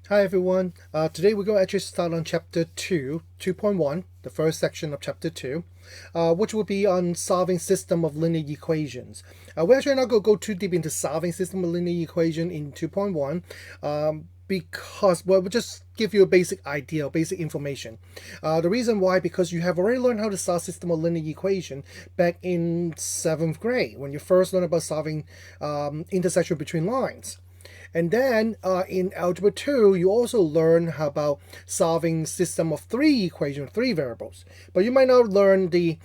Hi everyone. Today we're going to actually start on chapter 2, 2.1, the first section of chapter 2, which will be on solving system of linear equations. We're actually not going to go too deep into solving system of linear equation in 2.1 because, well, we'll just give you a basic idea, basic information. The reason why, because you have already learned how to solve system of linear equation back in 7th grade when you first learned about solving intersection between lines. And then in Algebra 2, you also learn how about solving system of three equations, three variables. But you might not learn the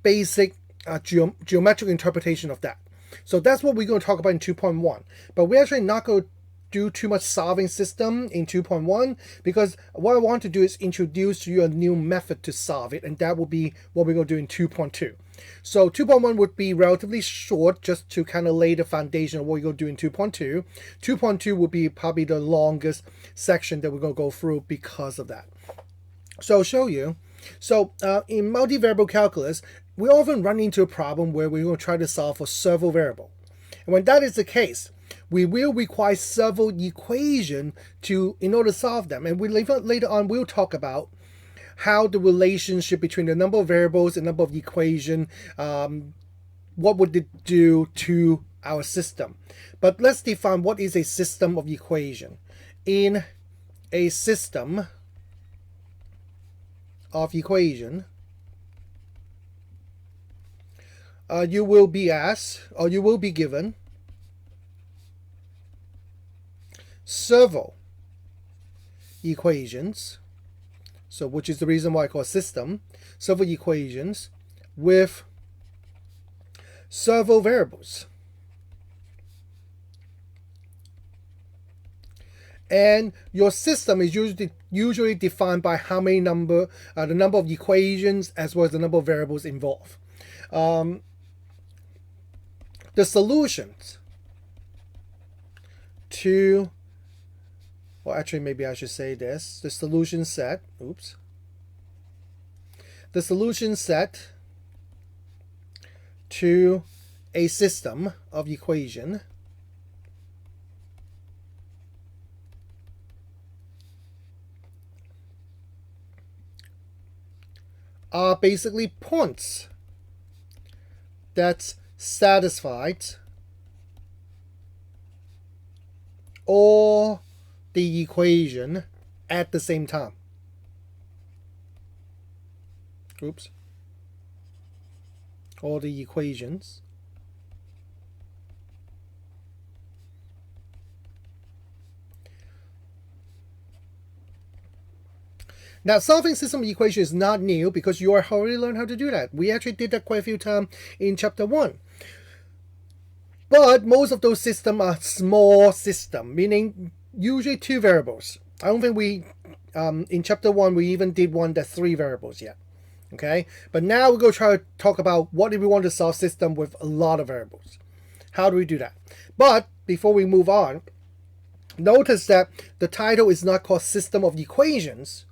basic geometric interpretation of that. So that's what we're going to talk about in 2.1. But we're actually not going to do too much solving system in 2.1 because what I want to do is introduce to you a new method to solve it, and that will be what we're going to do in 2.2. So 2.1 would be relatively short just to kind of lay the foundation of what we're going to do in 2.2. 2.2 will be probably the longest section that we're going to go through because of that. So I'll show you. So in multivariable calculus, we often run into a problem where we're going to try to solve for several variables. And when that is the case, we will require several equations in order to solve them. And later on, we'll talk about how the relationship between the number of variables and number of equations, what would it do to our system. But let's define what is a system of equation. In a system of equation, you will be asked, or you will be given, several equations, so which is the reason why I call system, several equations with several variables. And your system is usually defined by how many the number of equations as well as the number of variables involved. The solutions to, or actually maybe I should say this, the solution set, the solution set to a system of equation are basically points that satisfied all the equation at the same time. All the equations Now, solving system equation is not new because you already learned how to do that. We actually did that quite a few times in chapter 1. But most of those systems are small systems, meaning usually two variables. I don't think we, in chapter 1, we even did one that's three variables yet. Okay, but now we're going to try to talk about what if we want to solve system with a lot of variables. How do we do that? But before we move on, notice that the title is not called system of equations,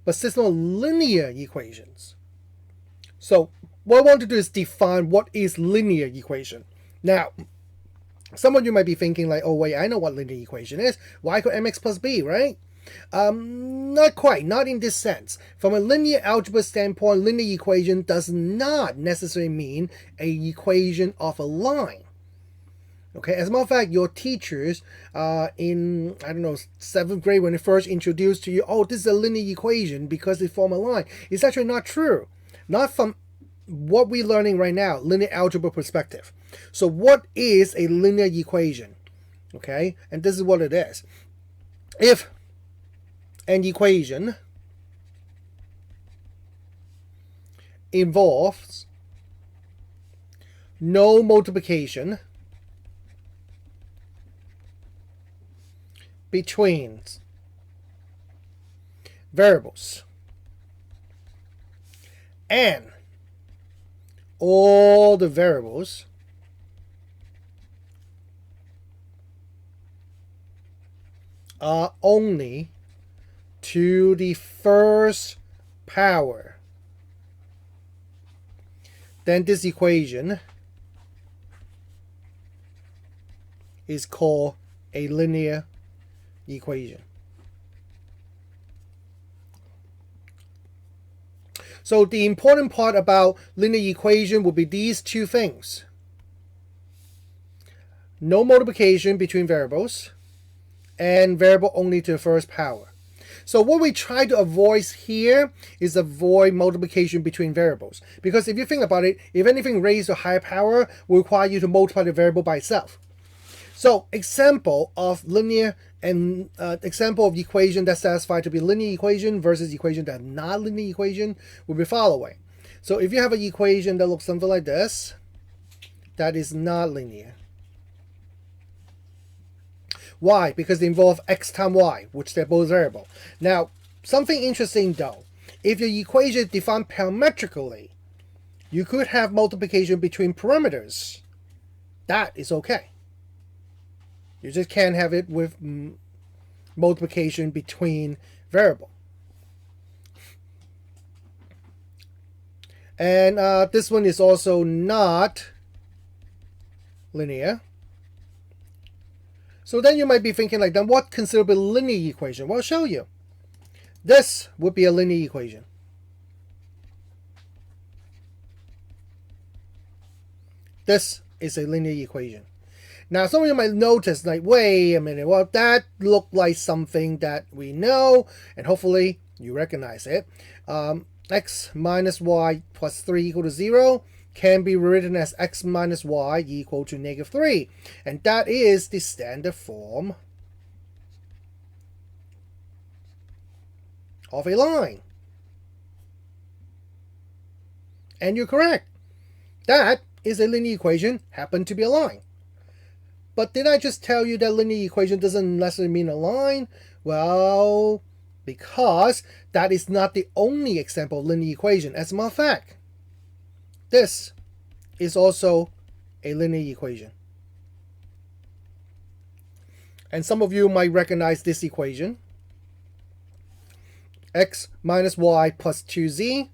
but system of linear equations. So what I want to do is define what is linear equation. Now, some of you might be thinking like, oh wait, I know what linear equation is. Y equals mx plus b, right? Not quite, not in this sense. From a linear algebra standpoint, linear equation does not necessarily mean a equation of a line. Okay, as a matter of fact, your teachers in, 7th grade, when they first introduced to you, oh, this is a linear equation because they form a line. It's actually not true. Not from what we're learning right now, linear algebra perspective. So what is a linear equation? Okay, and this is what it is. If an equation involves no multiplication between variables and all the variables are only to the first power, then this equation is called a linear equation. So the important part about linear equation will be these two things. No multiplication between variables, and variable only to the first power. So what we try to avoid here is avoid multiplication between variables. Because if you think about it, if anything raised to a higher power will require you to multiply the variable by itself. So example of linear and example of equation that's satisfied to be linear equation versus equation that not linear equation will be following. So if you have an equation that looks something like this, that is not linear. Why? Because they involve x times y, which they're both variable. Now, something interesting though, if your equation is defined parametrically, you could have multiplication between parameters. That is okay. You just can't have it with multiplication between variable. And this one is also not linear. So then you might be thinking like, then what considered a linear equation? Well, I'll show you. This would be a linear equation. This is a linear equation. Now, some of you might notice, like, wait a minute, well, that looked like something that we know, and hopefully you recognize it. X minus y plus 3 equal to 0 can be rewritten as x minus y equal to -3. And that is the standard form of a line. And you're correct. That is a linear equation, happened to be a line. But did I just tell you that linear equation doesn't necessarily mean a line? Well, because that is not the only example of linear equation. As a matter of fact, this is also a linear equation. And some of you might recognize this equation. X minus y plus 2z,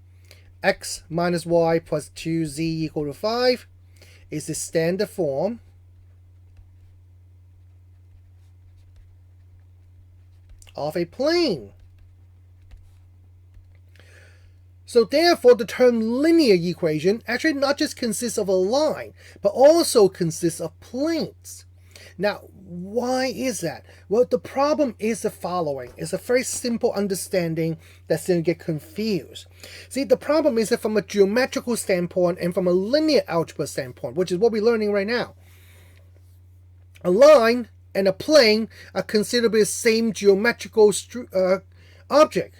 x minus y plus 2z equal to 5 is the standard form of a plane. So therefore, the term linear equation actually not just consists of a line, but also consists of planes. Now, why is that? Well, the problem is the following. It's a very simple understanding that's going to get confused. See, the problem is that from a geometrical standpoint and from a linear algebra standpoint, which is what we're learning right now, a line and a plane are considered the same geometrical object.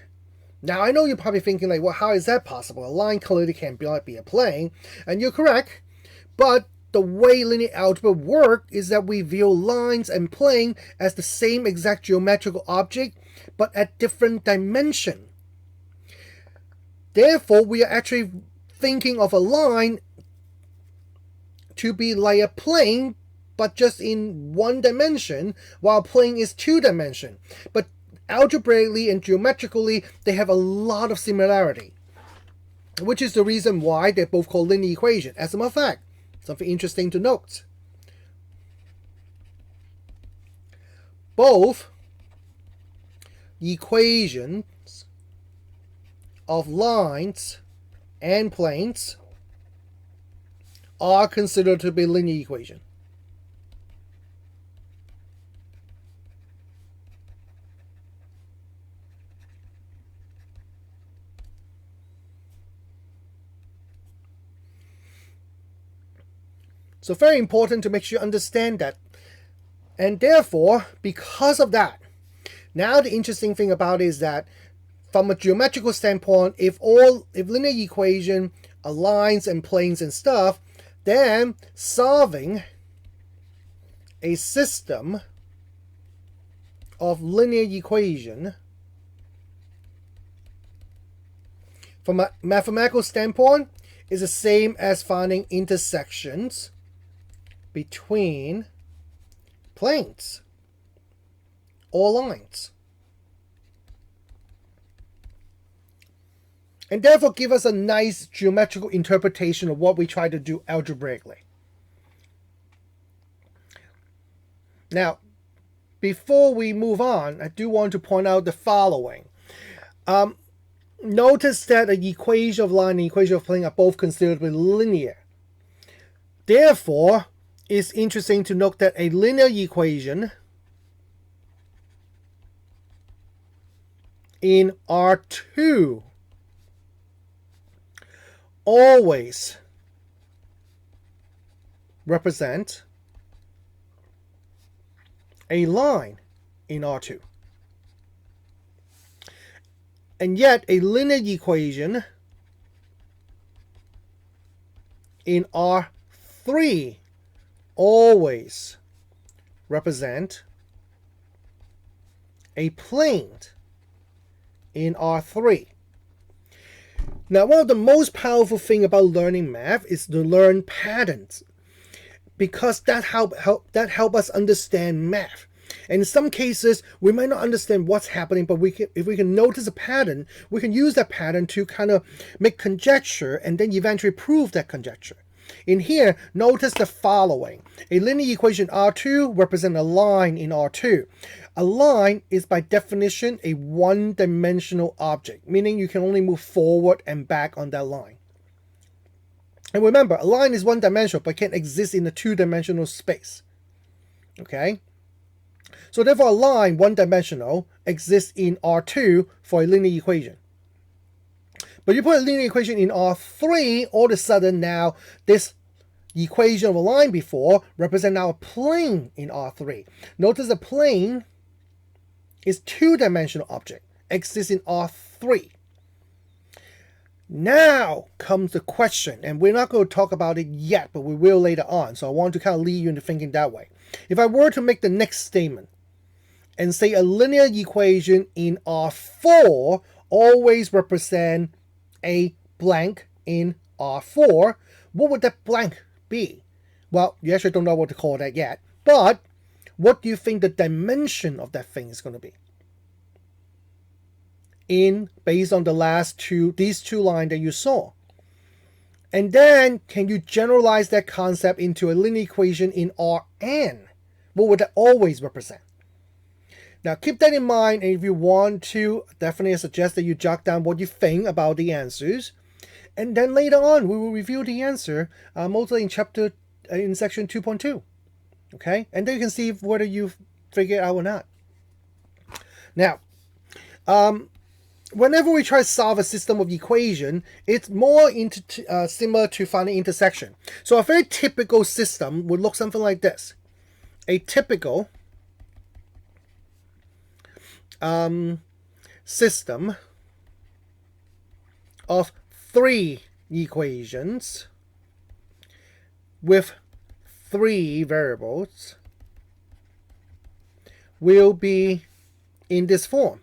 Now, I know you're probably thinking, like, well, how is that possible? A line clearly can't be a plane. And you're correct. But the way linear algebra works is that we view lines and plane as the same exact geometrical object, but at different dimension. Therefore, we are actually thinking of a line to be like a plane, but just in one dimension, while plane is two dimension. But algebraically and geometrically, they have a lot of similarity, which is the reason why they're both called linear equation. As a matter of fact, something interesting to note. Both equations of lines and planes are considered to be linear equation. So very important to make sure you understand that. And therefore, because of that, now the interesting thing about it is that from a geometrical standpoint, if linear equation are lines and planes and stuff, then solving a system of linear equation from a mathematical standpoint is the same as finding intersections between planes or lines. And therefore give us a nice geometrical interpretation of what we try to do algebraically. Now, before we move on, I do want to point out the following. notice that the equation of line and equation of plane are both considered to be linear. Therefore, it's interesting to note that a linear equation in R2 always represent a line in R2. And yet a linear equation in R3 always represent a plane in R3. Now, one of the most powerful things about learning math is to learn patterns, because that help us understand math. And in some cases, we might not understand what's happening, but if we can notice a pattern, we can use that pattern to kind of make conjecture and then eventually prove that conjecture. In here, notice the following. A linear equation R2 represents a line in R2. A line is by definition a one-dimensional object, meaning you can only move forward and back on that line. And remember, a line is one-dimensional but can exist in a two-dimensional space. Okay? So therefore, a line, one-dimensional, exists in R2 for a linear equation. But you put a linear equation in R3, all of a sudden now this equation of a line before represents now a plane in R3. Notice the plane is two-dimensional object, exists in R3. Now comes the question, and we're not going to talk about it yet, but we will later on. So I want to kind of lead you into thinking that way. If I were to make the next statement and say a linear equation in R4 always represent a blank in R4, what would that blank be? Well, you actually don't know what to call that yet, but what do you think the dimension of that thing is going to be? Based on these two lines that you saw. And then, can you generalize that concept into a linear equation in Rn? What would that always represent? Now, keep that in mind, and if you want to, definitely I suggest that you jot down what you think about the answers. And then later on, we will review the answer, mostly in section 2.2. Okay? And then you can see whether you figure it out or not. Now, whenever we try to solve a system of equation, it's more similar to finding intersection. So a very typical system would look something like this. A typical system of three equations with three variables will be in this form.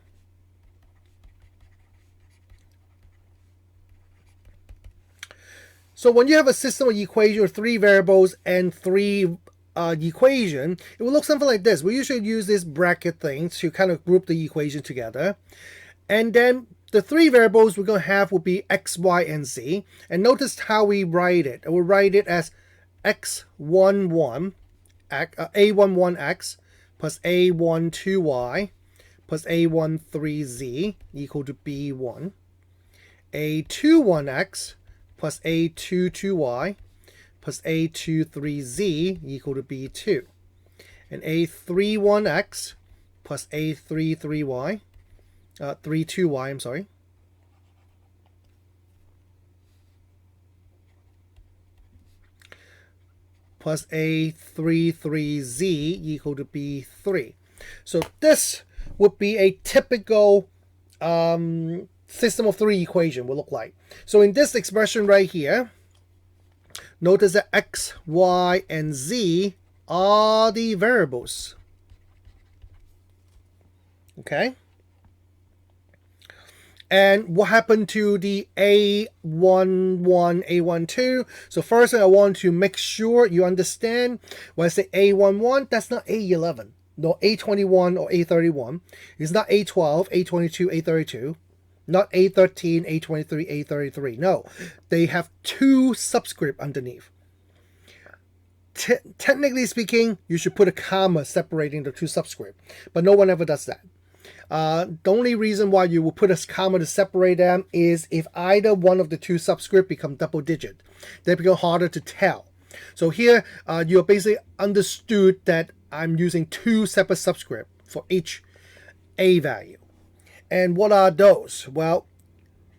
So when you have a system of equation with three variables and three equation, it will look something like this. We usually use this bracket thing to kind of group the equation together. And then the three variables we're going to have will be x, y, and z. And notice how we write it. We'll write it as a11x plus a12y plus a13z equal to b1. a21x plus a22y plus a23z equal to b2. And a31x plus a32y, I'm sorry, plus a33z equal to b3. So this would be a typical system of three equation will look like. So in this expression right here, notice that x, y, and z are the variables. Okay? And what happened to the A11, A12? So first I want to make sure you understand when I say A11, that's not A11, nor A21 or A31. It's not A12, A22, A32. Not A13, A23, A33. No, they have two subscript underneath. Technically speaking, you should put a comma separating the two subscript, but no one ever does that. The only reason why you will put a comma to separate them is if either one of the two subscript become double digit. They become harder to tell. So here you're basically understood that I'm using two separate subscript for each A value. And what are those? Well,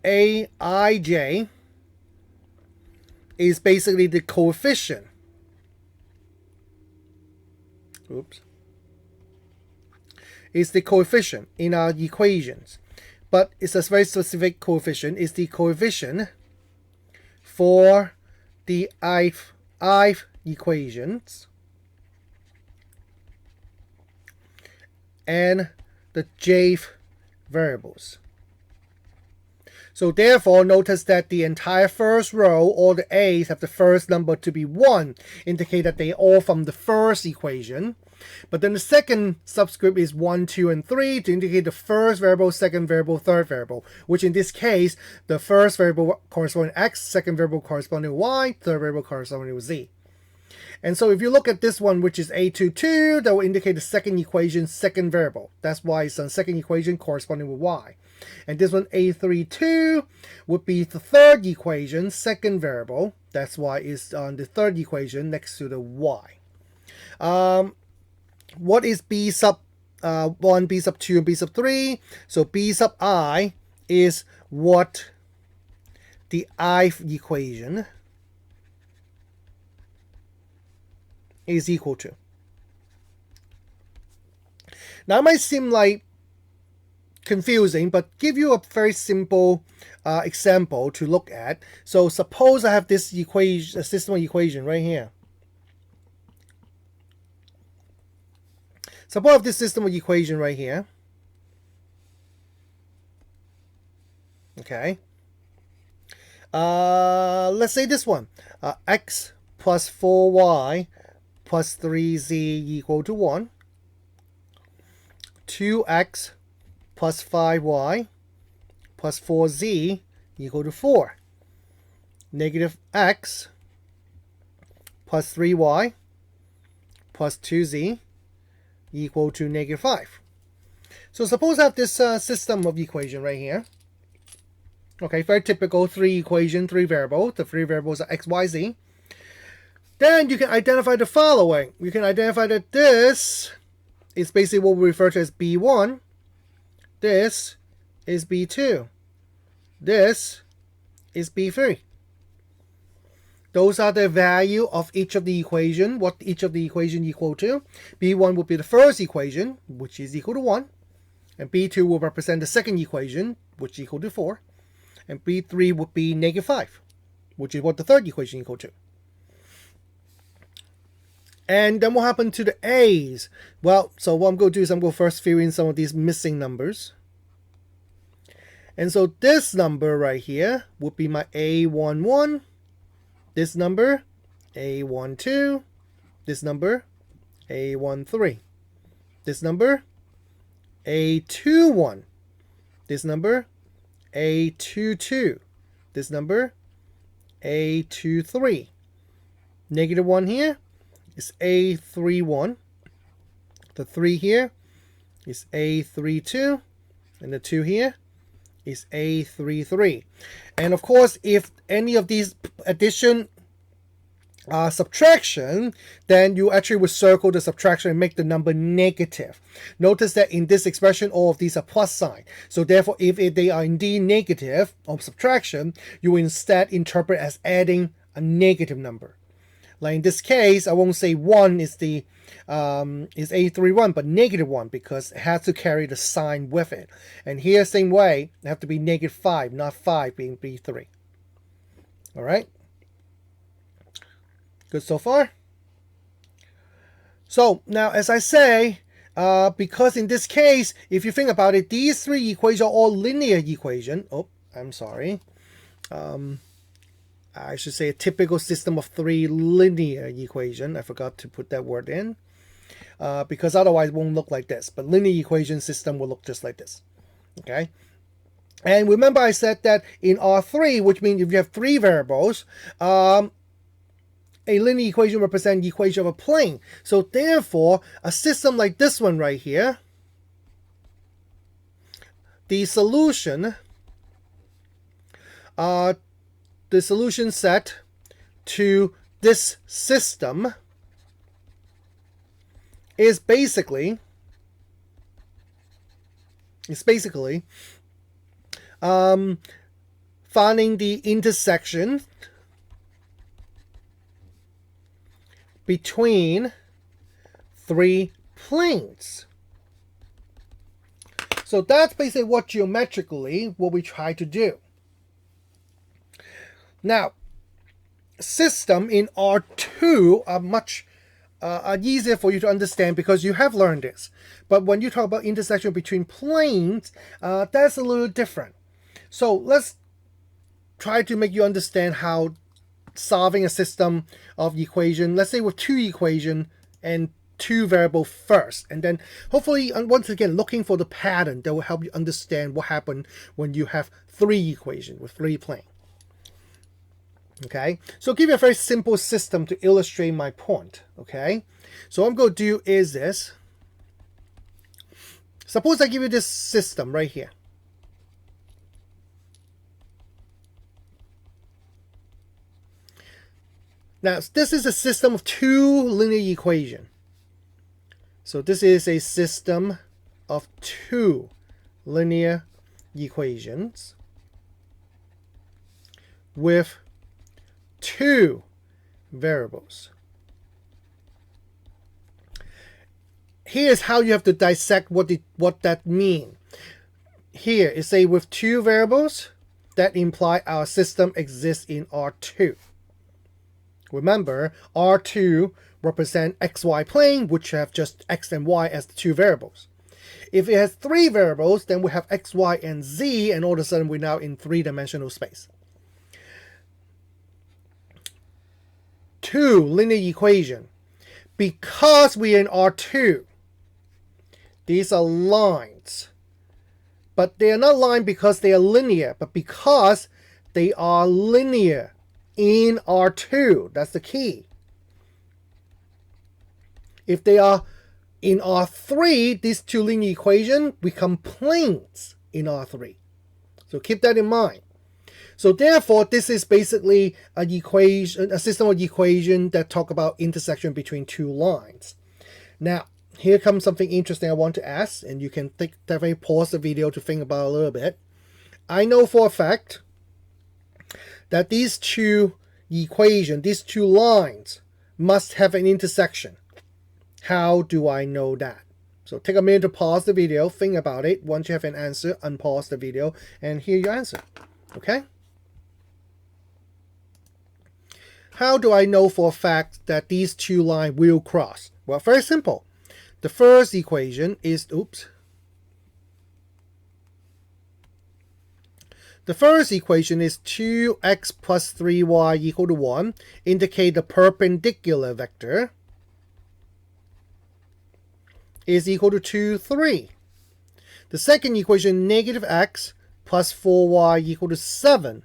Aij is basically the coefficient. Oops. Is the coefficient in our equations. But it's a very specific coefficient. It's the coefficient for the ith equations and the jth variables. So therefore, notice that the entire first row, all the A's have the first number to be 1, indicate that they are all from the first equation. But then the second subscript is 1, 2, and 3 to indicate the first variable, second variable, third variable, which in this case, the first variable corresponding to X, second variable corresponding to Y, third variable corresponding to Z. And so if you look at this one, which is A22, that will indicate the second equation, second variable. That's why it's on second equation corresponding with Y. And this one, A32, would be the third equation, second variable. That's why it's on the third equation next to the Y. What is B sub 1, B sub 2, and B sub 3? So B sub I is what the ith equation is equal to. Now it might seem like confusing, but give you a very simple example to look at. So suppose I have this equation, a system of equation right here. Suppose I have this system of equation right here. Okay. Let's say this one. X plus 4y plus 3z equal to 1. 2x plus 5y plus 4z equal to 4. Negative x plus 3y plus 2z equal to negative 5. So suppose I have this system of equation right here. Okay, very typical 3 equation, 3 variable. The 3 variables are x, y, z. Then you can identify the following. You can identify that this is basically what we refer to as B1. This is B2. This is B3. Those are the value of each of the equation, what each of the equation equal to. B1 would be the first equation, which is equal to 1. And B2 will represent the second equation, which is equal to 4. And B3 would be negative 5, which is what the third equation equal to. And then what happened to the A's? Well, so what I'm going to do is I'm going to first fill in some of these missing numbers. And so this number right here would be my A11. This number, A12. This number, A13. This number, A21. This number, A22. This number, A23. Negative 1 here is A31. The 3 here is A32. And the 2 here is A33. And of course, if any of these addition subtraction, then you actually would circle the subtraction and make the number negative. Notice that in this expression, all of these are plus sign. So therefore, if they are indeed negative of subtraction, you instead interpret as adding a negative number. Like in this case, I won't say 1 is the is A31, but negative 1 because it has to carry the sign with it. And here, same way, it have to be negative 5, not 5 being B3. All right. Good so far? So now, as I say, because in this case, if you think about it, these 3 equations are all linear equation. Oh, I'm sorry. I should say a typical system of 3 linear equation. I forgot to put that word in. Because otherwise it won't look like this. But linear equation system will look just like this. Okay? And remember I said that in R3, which means if you have 3 variables, a linear equation represents the equation of a plane. So therefore, a system like this one right here the solution set to this system is basically finding the intersection between three planes. So that's basically what we try to do. Now, system in R2 are much easier for you to understand because you have learned this. But when you talk about intersection between planes, that's a little different. So let's try to make you understand how solving a system of equation, let's say with two equations and two variables first, and then hopefully once again looking for the pattern that will help you understand what happened when you have three equations with three planes. Okay, so I'll give you a very simple system to illustrate my point. Okay, so what I'm going to do is this. Suppose I give you this system right here. Now, this is a system of two linear equations. So this is a system of two linear equations with two variables. Here's how you have to dissect what that means. Here is say with two variables that imply our system exists in R2. Remember, R2 represent XY plane, which have just X and Y as the two variables. If it has three variables, then we have X, Y, and Z, and all of a sudden we're now in three-dimensional space. Two linear equation. Because we're in R2, these are lines. But they are not lines because they are linear, but because they are linear in R2. That's the key. If they are in R3, these two linear equations become planes in R3. So keep that in mind. So therefore, this is basically an equation, a system of equations that talk about intersection between two lines. Now, here comes something interesting I want to ask, and you can definitely pause the video to think about it a little bit. I know for a fact that these two equations, these two lines, must have an intersection. How do I know that? So take a minute to pause the video, think about it. Once you have an answer, unpause the video and hear your answer. Okay? How do I know for a fact that these two lines will cross? Well, very simple. The first equation is, the first equation is 2x plus 3y equal to 1. Indicate the perpendicular vector is equal to 2, 3. The second equation, negative x plus 4y equal to 7,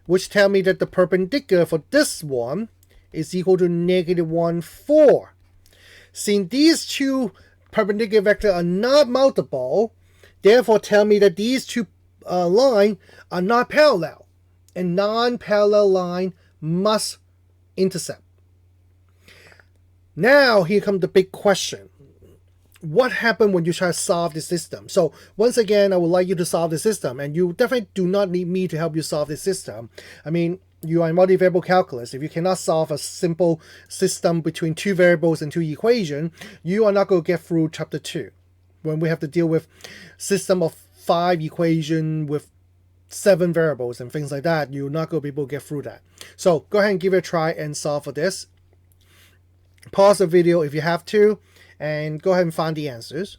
which tell me that the perpendicular for this one is equal to negative 1, 4. Since these two perpendicular vectors are not multiple, therefore tell me that these two lines are not parallel, and non-parallel line must intersect. Now here comes the big question. What happened when you try to solve the system? So once again, I would like you to solve the system, and you definitely do not need me to help you solve the system. I mean, you are in multivariable calculus. If you cannot solve a simple system between two variables and two equations, you are not going to get through chapter 2. When we have to deal with system of 5 equations with 7 variables and things like that, you're not going to be able to get through that. So go ahead and give it a try and solve for this. Pause the video if you have to, and go ahead and find the answers.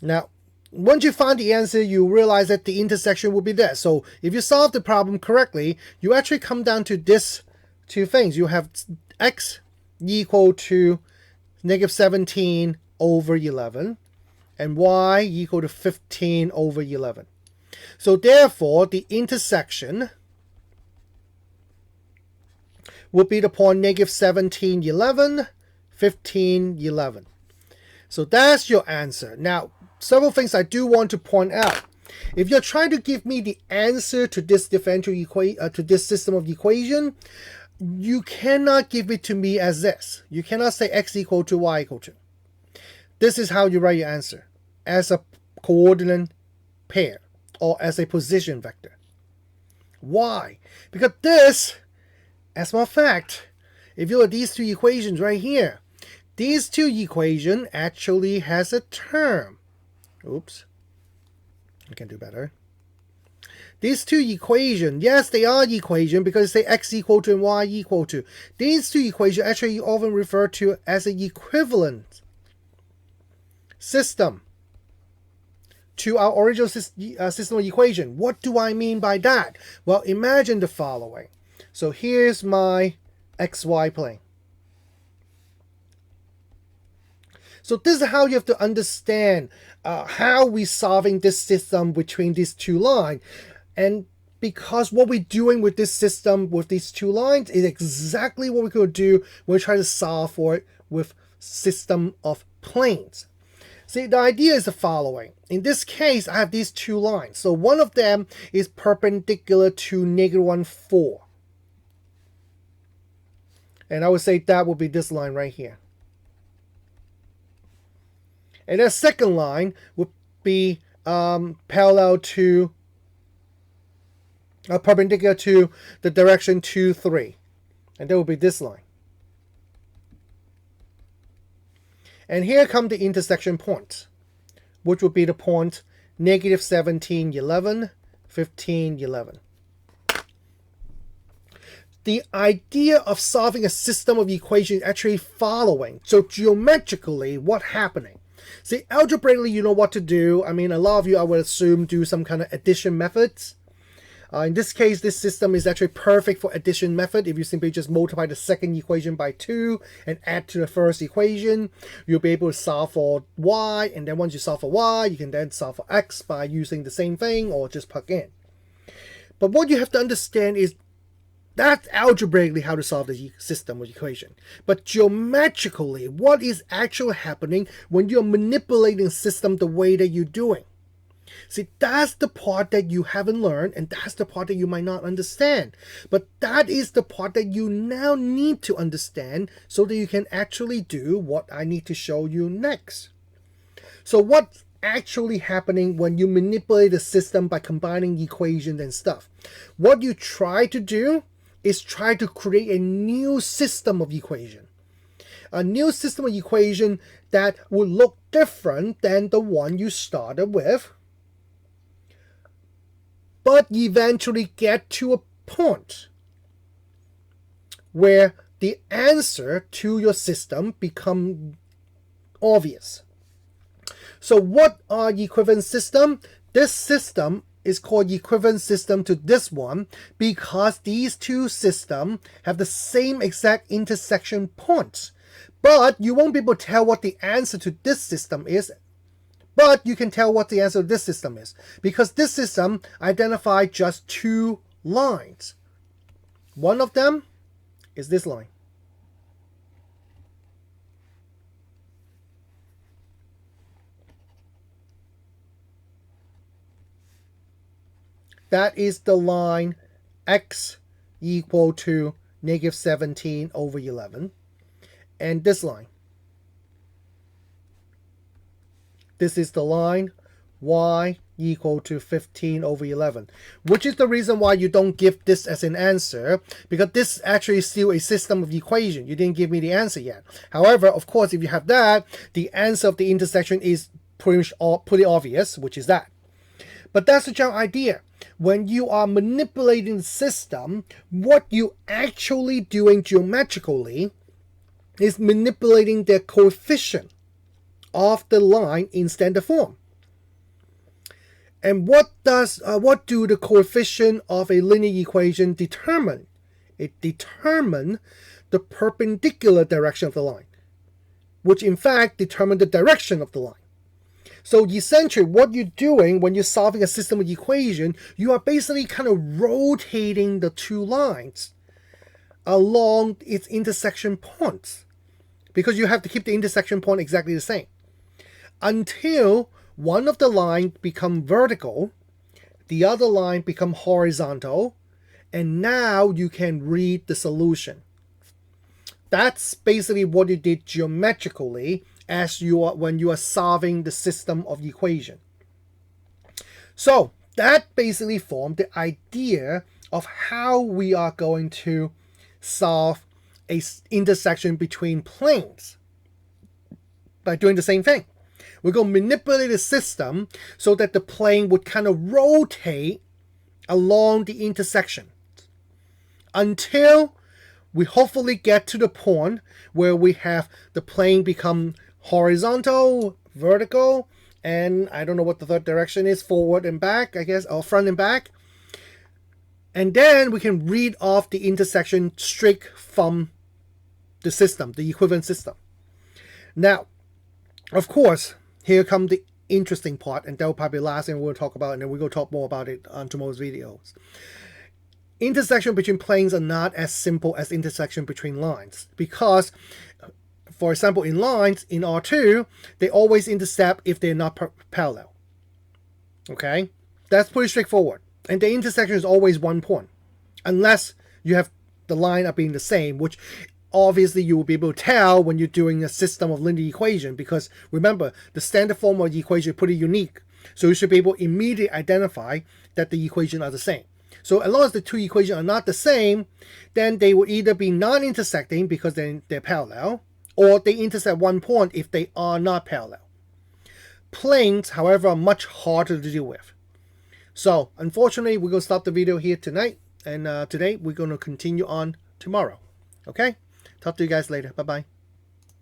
Now, once you find the answer, you realize that the intersection will be there. So if you solve the problem correctly, you actually come down to this two things. You have x equal to negative 17 over 11, and y equal to 15 over 11. So therefore, the intersection would be the point negative 17, 11, 15, 11. So that's your answer. Now, several things I do want to point out. If you're trying to give me the answer to this differential to this system of equation, you cannot give it to me as this. You cannot say x equal to y equal to. This is how you write your answer, as a coordinate pair or as a position vector. Why? Because this, as a matter of fact, if you look at these two equations right here, these two equations actually has a term. Oops. I can do better. These two equations, yes, they are equations because they say x equal to and y equal to. These two equations actually often referred to as an equivalent system to our original system of equation. What do I mean by that? Well, imagine the following. So here's my xy plane. So this is how you have to understand how we're solving this system between these two lines. And because what we're doing with this system with these two lines is exactly what we're going to do when we try to solve for it with system of planes. See, the idea is the following. In this case, I have these two lines. So one of them is perpendicular to -1, 4. And I would say that would be this line right here. And the second line would be parallel to, perpendicular to the direction 2, 3. And that would be this line. And here come the intersection points, which would be the point -17, 11, 15, 11. The idea of solving a system of equations is actually following. So geometrically, what's happening? See, algebraically, you know what to do. I mean, a lot of you, I would assume, do some kind of addition methods. In this case, this system is actually perfect for addition method. If you simply just multiply the second equation by 2 and add to the first equation, you'll be able to solve for y. And then once you solve for y, you can then solve for x by using the same thing or just plug in. But what you have to understand is that's algebraically how to solve the system of equation. But geometrically, what is actually happening when you're manipulating the system the way that you're doing? See, that's the part that you haven't learned, and that's the part that you might not understand. But that is the part that you now need to understand so that you can actually do what I need to show you next. So what's actually happening when you manipulate the system by combining equations and stuff? What you try to do is try to create a new system of equation. A new system of equation that would look different than the one you started with, but eventually get to a point where the answer to your system becomes obvious. So what are equivalent system? This system is called equivalent system to this one because these two systems have the same exact intersection points. But you won't be able to tell what the answer to this system is. But you can tell what the answer to this system is because this system identifies just two lines. One of them is this line. That is the line x equal to -17 over 11. And this line. This is the line y equal to 15 over 11, which is the reason why you don't give this as an answer, because this actually is still a system of equation. You didn't give me the answer yet. However, of course, if you have that, the answer of the intersection is pretty obvious, which is that. But that's the general idea. When you are manipulating the system, what you actually doing geometrically is manipulating the coefficient of the line in standard form. And what do the coefficient of a linear equation determine? It determines the perpendicular direction of the line, which in fact determines the direction of the line. So essentially what you're doing when you're solving a system of equation, you are basically kind of rotating the two lines along its intersection points, because you have to keep the intersection point exactly the same until one of the line become vertical, the other line become horizontal, and now you can read the solution. That's basically what you did geometrically when you are solving the system of equation. So that basically formed the idea of how we are going to solve a intersection between planes by doing the same thing. We're going to manipulate the system so that the plane would kind of rotate along the intersection until we hopefully get to the point where we have the plane become horizontal, vertical, and I don't know what the third direction is, forward and back, I guess, or front and back. And then we can read off the intersection straight from the system, the equivalent system. Now, of course, here comes the interesting part, and that will probably be the last thing we'll talk about, and then we're going to talk more about it on tomorrow's videos. Intersection between planes are not as simple as intersection between lines, because, for example, in lines, in R2, they always intercept if they're not parallel. Okay? That's pretty straightforward. And the intersection is always one point, unless you have the line up being the same, which obviously you will be able to tell when you're doing a system of linear equation, because remember, the standard form of the equation is pretty unique. So you should be able to immediately identify that the equations are the same. So as long as the two equations are not the same, then they will either be non-intersecting because they're parallel, or they intersect one point if they are not parallel. Planes, however, are much harder to deal with. So unfortunately, we're going to stop the video here tonight, and today we're going to continue on tomorrow. Okay? Talk to you guys later. Bye-bye.